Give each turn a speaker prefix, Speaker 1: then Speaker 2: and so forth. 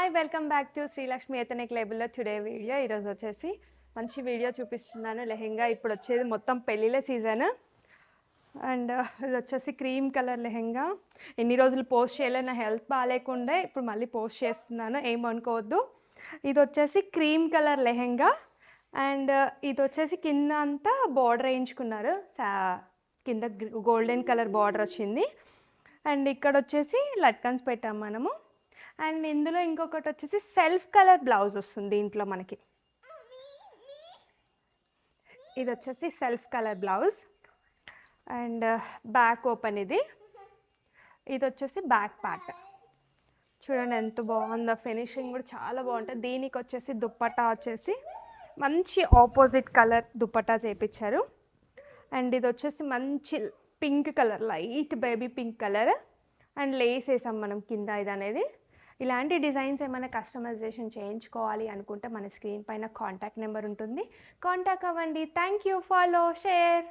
Speaker 1: Hi welcome back to Sreelakshmi ethnic లేబుల్లో today video. ఈరోజు వచ్చేసి మంచి వీడియో చూపిస్తున్నాను. లెహెంగా ఇప్పుడు వచ్చేది మొత్తం పెళ్ళిళ్ళ సీజన్. అండ్ ఇది వచ్చేసి క్రీమ్ కలర్ లెహెంగా. ఎన్ని రోజులు పోస్ట్ చేయలేదు, నా హెల్త్ బాగాలేకుండే ఇప్పుడు మళ్ళీ పోస్ట్ చేస్తున్నాను, ఏమనుకోవద్దు. ఇది వచ్చేసి క్రీమ్ కలర్ లెహెంగా. అండ్ ఇది వచ్చేసి కింద అంతా బార్డర్ వేయించుకున్నారు, కింద గోల్డెన్ కలర్ బార్డర్ వచ్చింది. అండ్ ఇక్కడ వచ్చేసి లట్కన్స్ పెట్టాం మనము. అండ్ ఇందులో ఇంకొకటి వచ్చేసి సెల్ఫ్ కలర్ బ్లౌజ్ వస్తుంది దీంట్లో మనకి. ఇది వచ్చేసి self colour blouse. And back open. ఇది వచ్చేసి బ్యాక్ పార్ట్. చూడండి ఎంత బాగుందో, ఫినిషింగ్ కూడా చాలా బాగుంటుంది. దీనికి వచ్చేసి దుప్పట్టా వచ్చేసి మంచి ఆపోజిట్ కలర్ దుప్పట్టా చేయించారు. అండ్ ఇది వచ్చేసి మంచి pink colour, light baby pink colour. And Lay's వేసాం మనం కింద. ఇది అనేది ఇలాంటి డిజైన్స్ ఏమైనా కస్టమైజేషన్ చేయించుకోవాలి అనుకుంటే మన స్క్రీన్ పైన కాంటాక్ట్ నెంబర్ ఉంటుంది, కాంటాక్ట్ అవ్వండి. Thank you. Follow, share.